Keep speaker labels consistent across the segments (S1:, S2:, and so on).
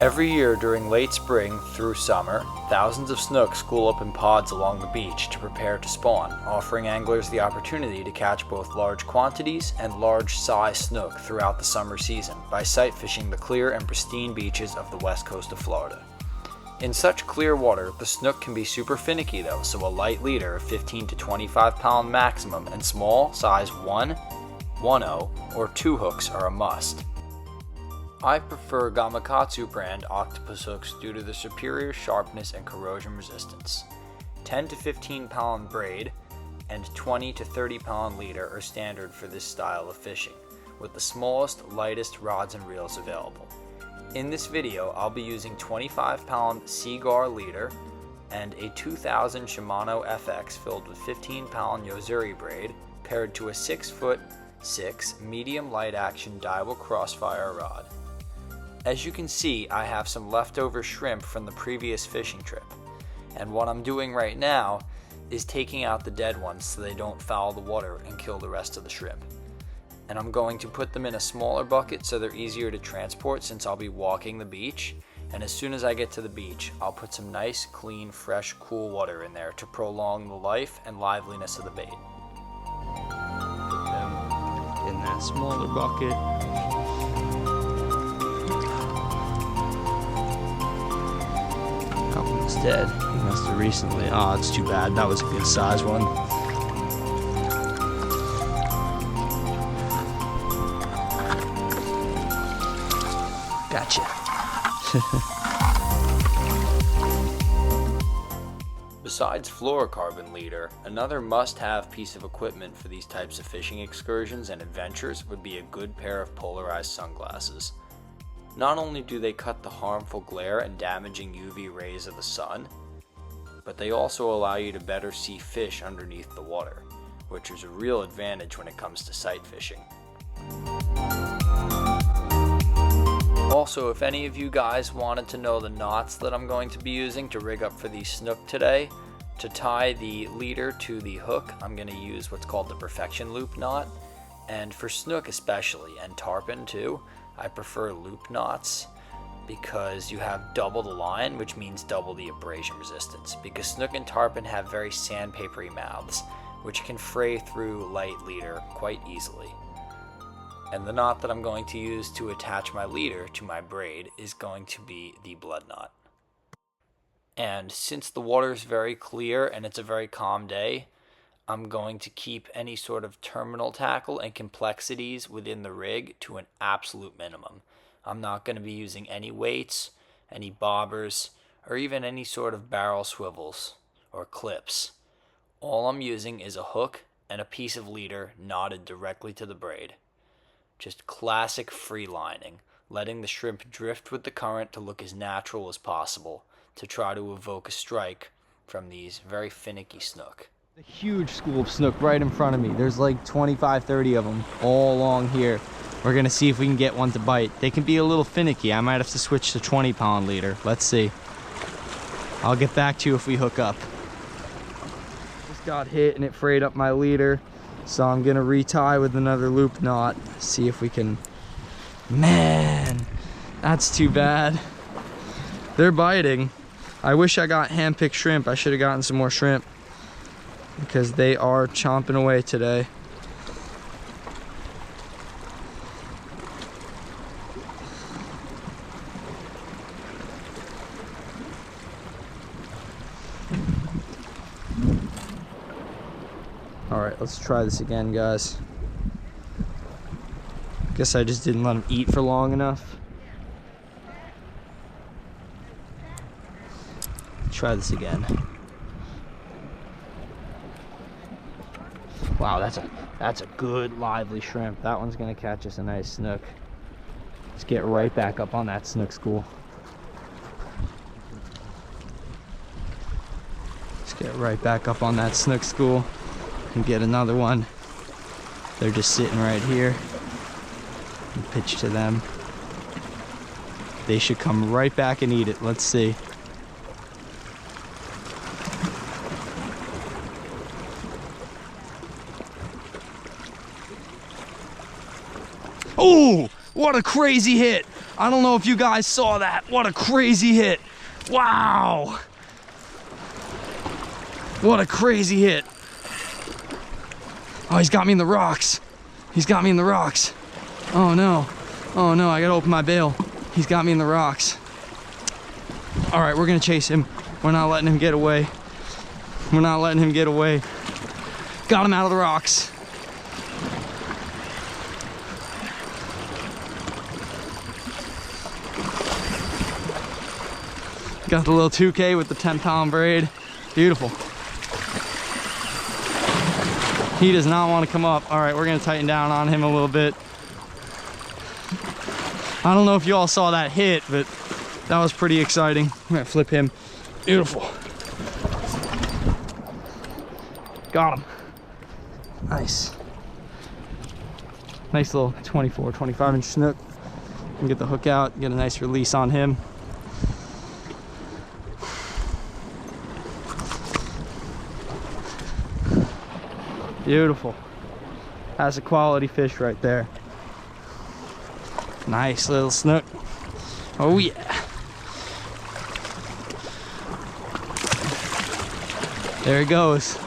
S1: Every year during late spring through summer, thousands of snook school up in pods along the beach to prepare to spawn, offering anglers the opportunity to catch both large quantities and large size snook throughout the summer season by sight fishing the clear and pristine beaches of the west coast of Florida. In such clear water, the snook can be super finicky though, so a light leader of 15 to 25 pound maximum and small size 1, 1/0, or 2 hooks are a must. I prefer Gamakatsu brand octopus hooks due to the superior sharpness and corrosion resistance. 10 to 15 pound braid and 20 to 30 pound leader are standard for this style of fishing, with the smallest, lightest rods and reels available. In this video, I'll be using 25 pound Seaguar leader and a 2000 Shimano FX filled with 15 pound Yozuri braid paired to a 6'6" medium light action Daiwa Crossfire rod. As you can see, I have some leftover shrimp from the previous fishing trip, and what I'm doing right now is taking out the dead ones so they don't foul the water and kill the rest of the shrimp. And I'm going to put them in a smaller bucket so they're easier to transport since I'll be walking the beach, and as soon as I get to the beach, I'll put some nice, clean, fresh, cool water in there to prolong the life and liveliness of the bait.
S2: Put them in that smaller bucket. That one's dead. He must have recently. Oh, it's too bad. That was a good size one. Gotcha.
S1: Besides fluorocarbon leader, another must-have piece of equipment for these types of fishing excursions and adventures would be a good pair of polarized sunglasses. Not only do they cut the harmful glare and damaging UV rays of the sun, but they also allow you to better see fish underneath the water, which is a real advantage when it comes to sight fishing. Also, if any of you guys wanted to know the knots that I'm going to be using to rig up for these snook today, to tie the leader to the hook, I'm going to use what's called the perfection loop knot. And for snook especially, and tarpon too, I prefer loop knots because you have double the line, which means double the abrasion resistance, because snook and tarpon have very sandpapery mouths, which can fray through light leader quite easily. And the knot that I'm going to use to attach my leader to my braid is going to be the blood knot. And since the water is very clear and it's a very calm day, I'm going to keep any sort of terminal tackle and complexities within the rig to an absolute minimum. I'm not going to be using any weights, any bobbers, or even any sort of barrel swivels or clips. All I'm using is a hook and a piece of leader knotted directly to the braid. Just classic free lining, letting the shrimp drift with the current to look as natural as possible to try to evoke a strike from these very finicky snook.
S2: A huge school of snook right in front of me. There's like 25, 30 of them all along here. We're gonna see if we can get one to bite. They can be a little finicky. I might have to switch to 20 pound leader. Let's see. I'll get back to you if we hook up. Just got hit and it frayed up my leader. So I'm gonna retie with another loop knot. See if we can, man, that's too bad. They're biting. I wish I got hand-picked shrimp. I should have gotten some more shrimp, because they are chomping away today. All right, let's try this again, guys. Guess I just didn't let them eat for long enough. Try this again. Wow, that's a good lively shrimp. That one's gonna catch us a nice snook. Let's get right back up on that snook school. Let's get right back up on that snook school and get another one. They're just sitting right here. And pitch to them. They should come right back and eat it. Let's see. Oh, what a crazy hit. I don't know if you guys saw that. What a crazy hit. Wow. What a crazy hit. Oh, he's got me in the rocks. He's got me in the rocks. Oh no. Oh no, I gotta open my bail. He's got me in the rocks. All right, we're gonna chase him. We're not letting him get away. We're not letting him get away. Got him out of the rocks. Got the little 2K with the 10-pound braid. Beautiful. He does not want to come up. All right, we're gonna tighten down on him a little bit. I don't know if you all saw that hit, but that was pretty exciting. I'm gonna flip him. Beautiful. Got him. Nice. Nice little 24, 25-inch snook. And get the hook out, get a nice release on him. Beautiful. That's a quality fish right there. Nice little snook. Oh yeah. There he goes.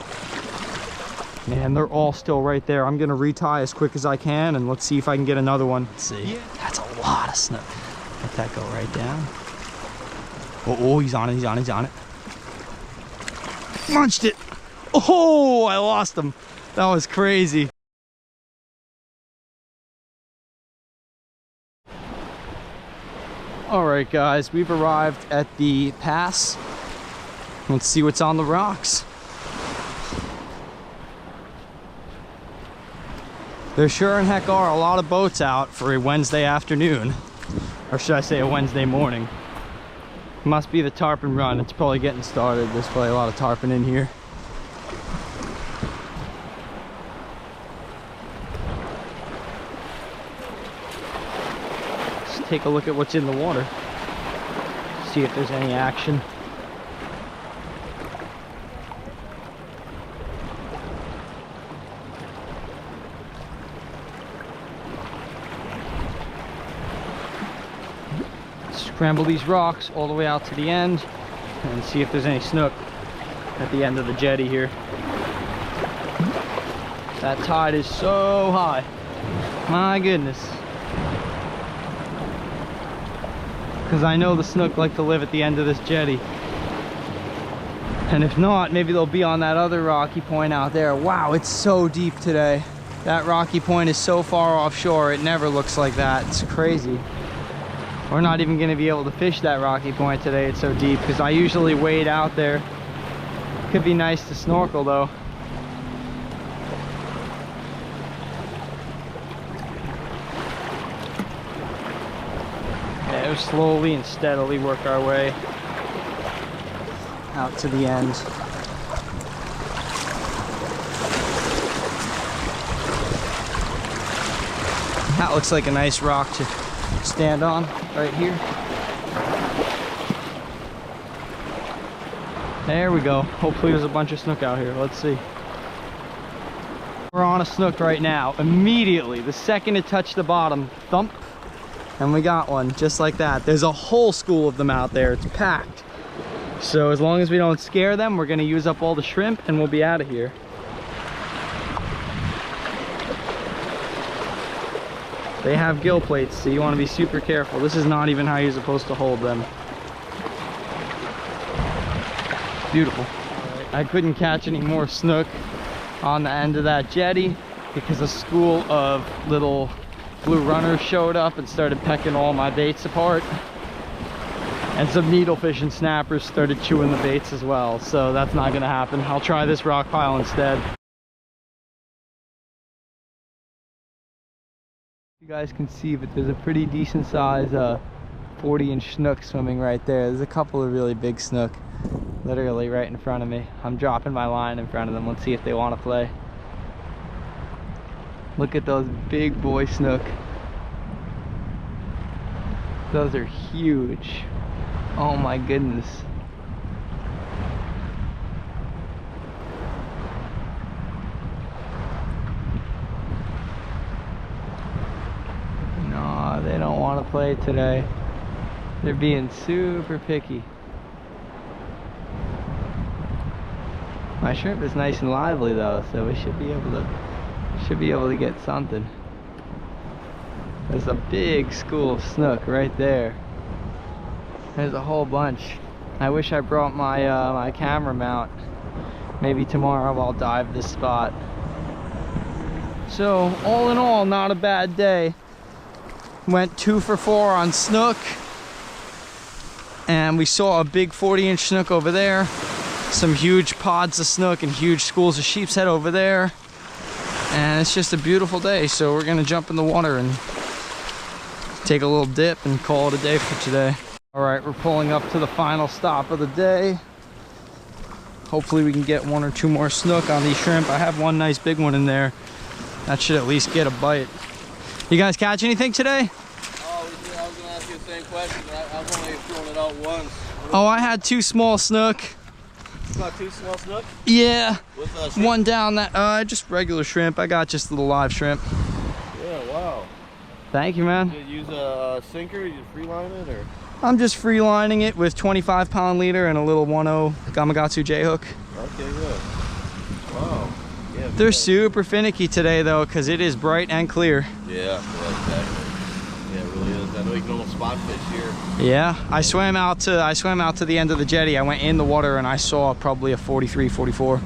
S2: Man, they're all still right there. I'm gonna retie as quick as I can and let's see if I can get another one. Let's see. That's a lot of snook. Let that go right down. Oh, he's on it, he's on it, he's on it. Munched it. Oh, I lost him. That was crazy. All right, guys, we've arrived at the pass. Let's see what's on the rocks. There sure and heck are a lot of boats out for a Wednesday afternoon. Or should I say a Wednesday morning. Must be the tarpon run. It's probably getting started. There's probably a lot of tarpon in here. Let's take a look at what's in the water. See if there's any action. Scramble these rocks all the way out to the end and see if there's any snook at the end of the jetty here. That tide is so high. My goodness. Because I know the snook like to live at the end of this jetty. And if not, maybe they'll be on that other rocky point out there. Wow, it's so deep today. That rocky point is so far offshore, it never looks like that. It's crazy. We're not even going to be able to fish that rocky point today. It's so deep because I usually wade out there. Could be nice to snorkel though. Yeah, we'll slowly and steadily work our way out to the end. That looks like a nice rock to stand on right here. There we go. Hopefully there's a bunch of snook out here. Let's see. We're on a snook right now. Immediately, the second it touched the bottom, thump, and we got one just like that. There's a whole school of them out there. It's packed. So as long as we don't scare them, we're gonna use up all the shrimp and we'll be out of here. They have gill plates, so you want to be super careful. This is not even how you're supposed to hold them. Beautiful. I couldn't catch any more snook on the end of that jetty because a school of little blue runners showed up and started pecking all my baits apart. And some needlefish and snappers started chewing the baits as well. So that's not gonna happen. I'll try this rock pile instead. You guys can see, but there's a pretty decent size 40-inch snook swimming right there. There's a couple of really big snook literally right in front of me. I'm dropping my line in front of them. Let's see if they want to play. Look at those big boy snook. Those are huge. Oh my goodness. They don't want to play today. They're being super picky. My shrimp is nice and lively though, so we should be able to get something. There's a big school of snook right there. There's a whole bunch. I wish I brought my my camera mount. Maybe tomorrow I'll dive this spot. So all in all, not a bad day. Went 2 for 4 on snook, and we saw a big 40-inch snook over there, some huge pods of snook and huge schools of sheep's head over there, and it's just a beautiful day. So we're gonna jump in the water and take a little dip and call it a day for today. All right, we're pulling up to the final stop of the day. Hopefully we can get 1 or 2 more snook on these shrimp. I have one nice big one in there. That should at least get a bite. You guys catch anything today?
S3: Oh, I was gonna ask you the same question. I've only thrown it out once.
S2: Oh, I had 2 small snook.
S3: About 2 small snook?
S2: Yeah.
S3: With
S2: one down that, just regular shrimp. I got just little live shrimp.
S3: Yeah, wow.
S2: Thank you, man.
S3: Did you use a sinker? Did you free line it or?
S2: I'm just free lining it with 25-pound leader and a little 1/0 Gamakatsu J hook.
S3: Okay, good. Wow. Yeah.
S2: They're super finicky today though, because it is bright and clear.
S3: Yeah, exactly. Yeah, it really is. I know you can almost spot fish here.
S2: Yeah, I swam out to the end of the jetty. I went in the water and I saw probably a 43, 44.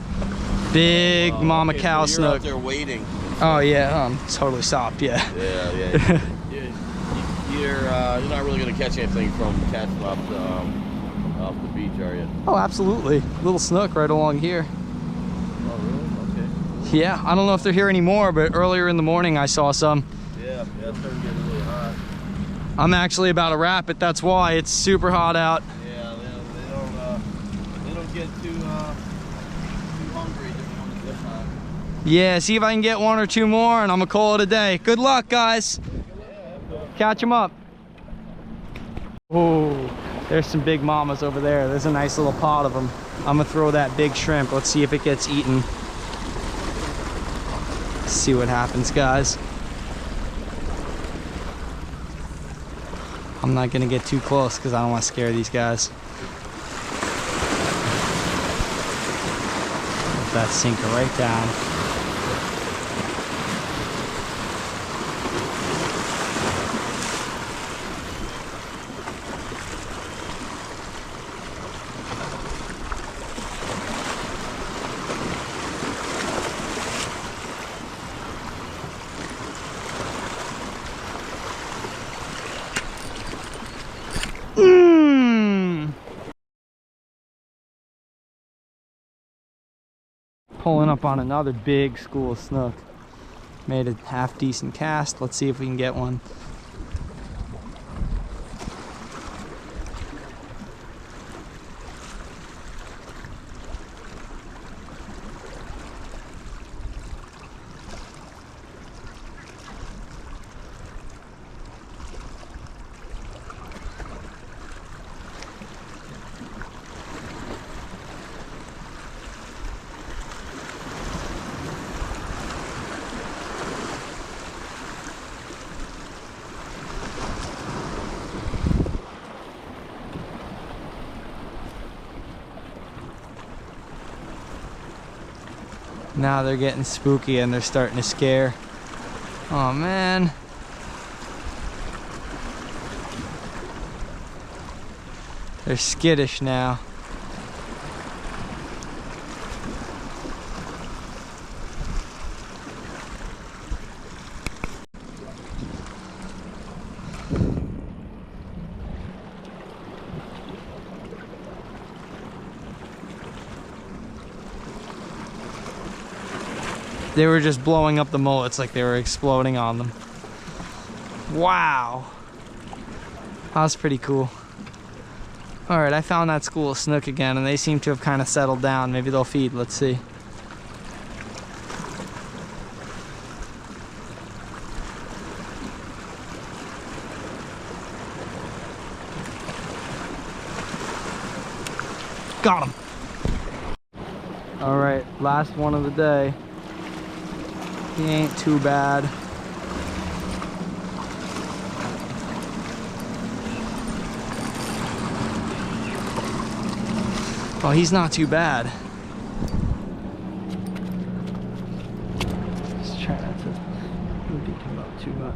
S2: Big mama cow
S3: so you're
S2: snook.
S3: out there waiting.
S2: Oh yeah, totally stopped. Yeah.
S3: Yeah. You're not really gonna catch anything from catching off the beach, are you?
S2: Oh, absolutely. Little snook right along here.
S3: Oh, really? Okay.
S2: Yeah, I don't know if they're here anymore, but earlier in the morning I saw some.
S3: Yeah, it's starting to get really hot.
S2: I'm actually about to wrap it. That's why it's super hot out.
S3: Yeah, they don't get too hungry when it's this hot.
S2: Yeah, see if I can get 1 or 2 more, and I'm gonna call it a day. Good luck, guys. Catch them up. Oh, there's some big mamas over there. There's a nice little pod of them. I'm gonna throw that big shrimp. Let's see if it gets eaten. See what happens, guys. I'm not gonna get too close because I don't want to scare these guys. Let that sinker right down. Pulling up on another big school of snook. Made a half decent cast. Let's see if we can get one. Now they're getting spooky and they're starting to scare. Oh man. They're skittish now. They were just blowing up the mullets like they were exploding on them. Wow. That was pretty cool. Alright, I found that school of snook again and they seem to have kind of settled down. Maybe they'll feed, let's see. Got him. All right, last one of the day. He ain't too bad. Oh, he's not too bad. Just try not to beat him up too much.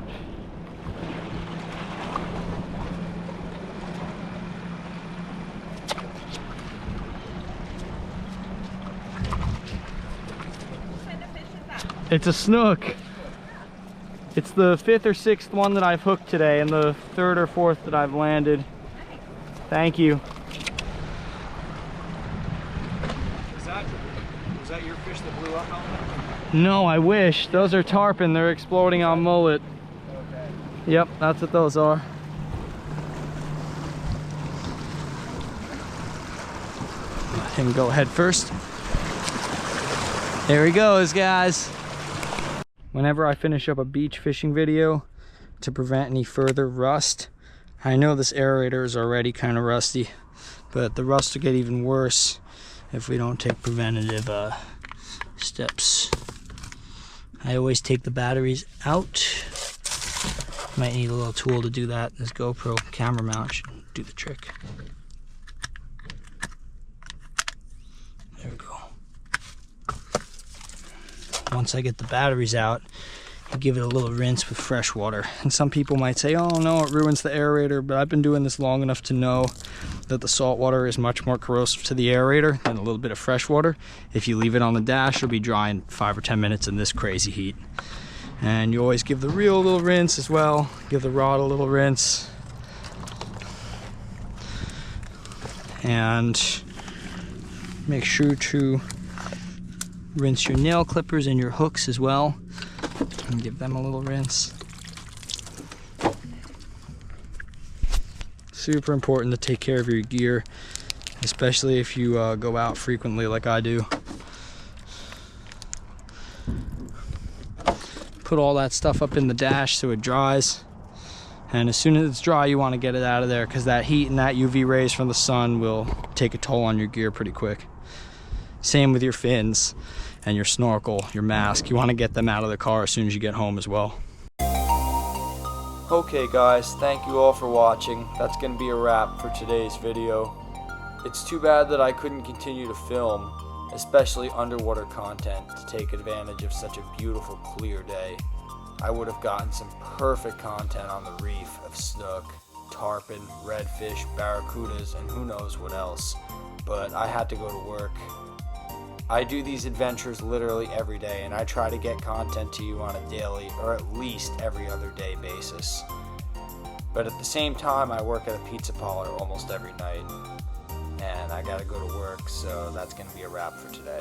S2: It's a snook. It's the 5th or 6th one that I've hooked today, and the 3rd or 4th that I've landed. Thank you.
S3: Was that your fish that blew up on that?
S2: No, I wish. Those are tarpon. They're exploding on mullet.
S3: Okay.
S2: Yep, that's what those are. Let him go head first. There he goes, guys. Whenever I finish up a beach fishing video, to prevent any further rust, I know this aerator is already kind of rusty, but the rust will get even worse if we don't take preventative steps. I always take the batteries out. Might need a little tool to do that. This GoPro camera mount should do the trick. There we go. Once I get the batteries out, I give it a little rinse with fresh water. And some people might say, oh no, it ruins the aerator, but I've been doing this long enough to know that the salt water is much more corrosive to the aerator than a little bit of fresh water. If you leave it on the dash, it'll be dry in 5 or 10 minutes in this crazy heat. And you always give the reel a little rinse as well. Give the rod a little rinse. And make sure to rinse your nail clippers and your hooks as well, and give them a little rinse. Super important to take care of your gear, especially if you go out frequently like I do. Put all that stuff up in the dash so it dries, and as soon as it's dry you want to get it out of there, because that heat and that UV rays from the sun will take a toll on your gear pretty quick. Same with your fins and your snorkel, your mask. You want to get them out of the car as soon as you get home as well.
S1: Okay guys, thank you all for watching. That's going to be a wrap for today's video. It's too bad that I couldn't continue to film, especially underwater content, to take advantage of such a beautiful clear day. I would have gotten some perfect content on the reef of snook, tarpon, redfish, barracudas, and who knows what else. But I had to go to work. I do these adventures literally every day, and I try to get content to you on a daily or at least every other day basis. But at the same time, I work at a pizza parlor almost every night, and I gotta go to work, so that's gonna be a wrap for today.